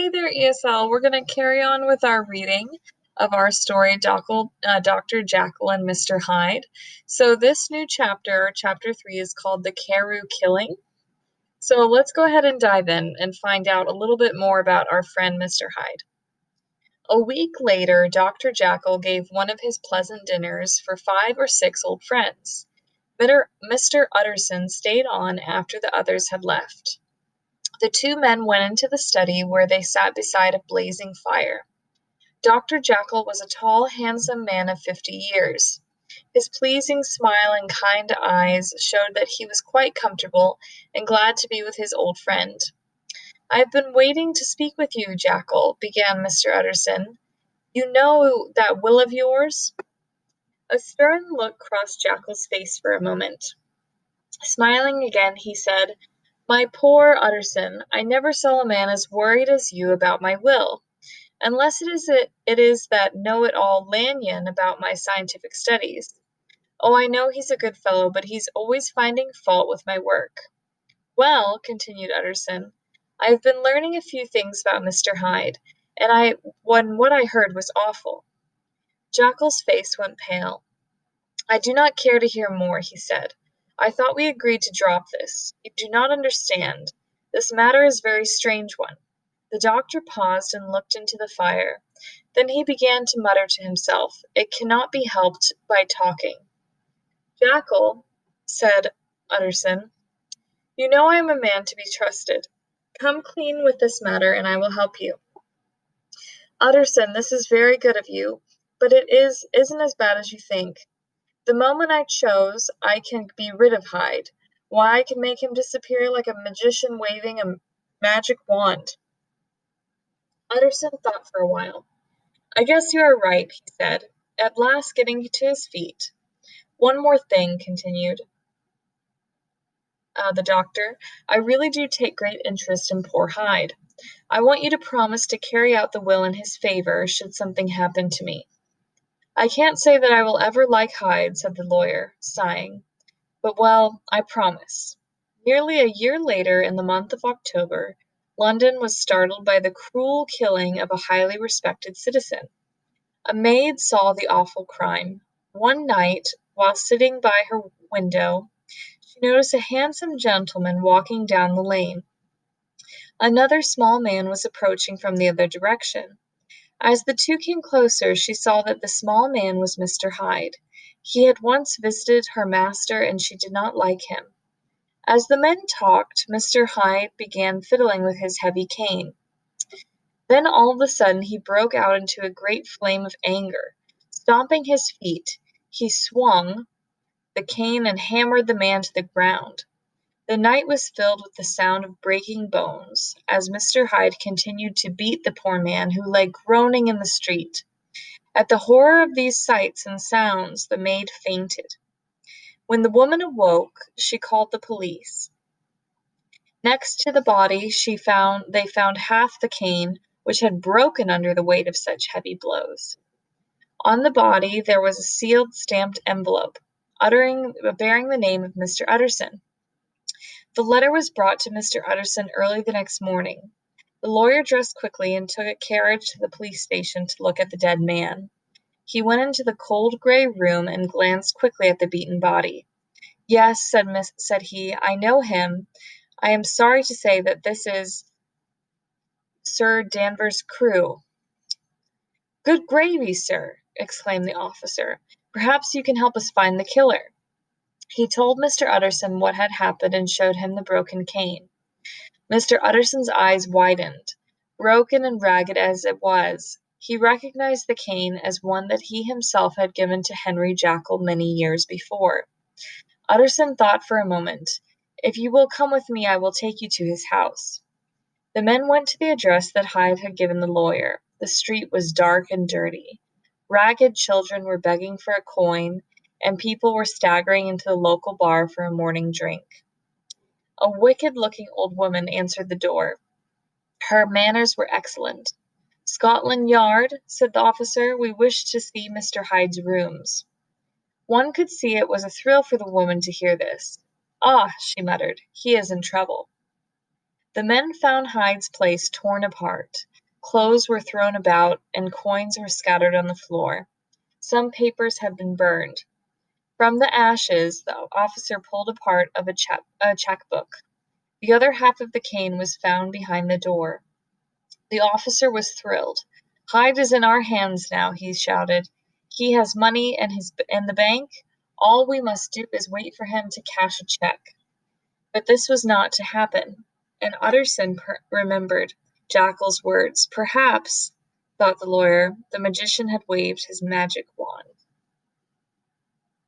Hey there, ESL. We're going to carry on with our reading of our story, Dr. Jekyll and Mr. Hyde. So this new chapter, chapter 3, is called The Carew Killing. So let's go ahead and dive in and find out a little bit more about our friend Mr. Hyde. A week later, Dr. Jekyll gave one of his pleasant dinners for 5 or 6 old friends. Mr. Utterson stayed on after the others had left. The two men went into the study where they sat beside a blazing fire. Dr. Jekyll was a tall, handsome man of 50 years. His pleasing smile and kind eyes showed that he was quite comfortable and glad to be with his old friend. "I have been waiting to speak with you, Jekyll," began Mr. Utterson. "You know that will of yours?" A stern look crossed Jekyll's face for a moment. Smiling again, he said, "My poor Utterson, I never saw a man as worried as you about my will, unless it is that know-it-all Lanyon about my scientific studies. Oh, I know he's a good fellow, but he's always finding fault with my work." "Well," continued Utterson, "I have been learning a few things about Mr. Hyde, and what I heard was awful." Jekyll's face went pale. "I do not care to hear more," he said. "I thought we agreed to drop this. You do not understand. This matter is a very strange one." The doctor paused and looked into the fire. Then he began to mutter to himself, "It cannot be helped by talking." "Jekyll," said Utterson, "you know I am a man to be trusted. Come clean with this matter, and I will help you." "Utterson, this is very good of you, but isn't as bad as you think. The moment I choose, I can be rid of Hyde. Why, I can make him disappear like a magician waving a magic wand." Utterson thought for a while. "I guess you are right," he said, at last getting to his feet. "One more thing," continued the doctor. "I really do take great interest in poor Hyde. I want you to promise to carry out the will in his favor should something happen to me." "I can't say that I will ever like Hyde," said the lawyer, sighing. "But, well, I promise." Nearly a year later, in the month of October, London was startled by the cruel killing of a highly respected citizen. A maid saw the awful crime. One night, while sitting by her window, she noticed a handsome gentleman walking down the lane. Another small man was approaching from the other direction. As the two came closer, she saw that the small man was Mr. Hyde. He had once visited her master, and she did not like him. As the men talked, Mr. Hyde began fiddling with his heavy cane. Then all of a sudden he broke out into a great flame of anger. Stomping his feet, he swung the cane and hammered the man to the ground. The night was filled with the sound of breaking bones, as Mr. Hyde continued to beat the poor man, who lay groaning in the street. At the horror of these sights and sounds, the maid fainted. When the woman awoke, she called the police. Next to the body, they found half the cane, which had broken under the weight of such heavy blows. On the body there was a sealed, stamped envelope, bearing the name of Mr. Utterson. The letter was brought to Mr. Utterson early the next morning. The lawyer dressed quickly and took a carriage to the police station to look at the dead man. He went into the cold gray room and glanced quickly at the beaten body. "Yes," said he, "I know him. I am sorry to say that this is Sir Danvers Crewe." "Good gravy, sir!" exclaimed the officer. "Perhaps you can help us find the killer." He told Mr. Utterson what had happened and showed him the broken cane. Mr. Utterson's eyes widened. Broken and ragged as it was, he recognized the cane as one that he himself had given to Henry Jekyll many years before. Utterson thought for a moment. "If you will come with me, I will take you to his house." The men went to the address that Hyde had given the lawyer. The street was dark and dirty. Ragged children were begging for a coin, and people were staggering into the local bar for a morning drink. A wicked-looking old woman answered the door. Her manners were excellent. "Scotland Yard," said the officer, "we wish to see Mr. Hyde's rooms." One could see it was a thrill for the woman to hear this. "Ah," she muttered, "he is in trouble." The men found Hyde's place torn apart. Clothes were thrown about, and coins were scattered on the floor. Some papers had been burned. From the ashes, the officer pulled a part of a checkbook. The other half of the cane was found behind the door. The officer was thrilled. "Hyde is in our hands now," he shouted. "He has money in the bank. All we must do is wait for him to cash a check." But this was not to happen, and Utterson remembered Jackyll's words. Perhaps, thought the lawyer, the magician had waved his magic wand.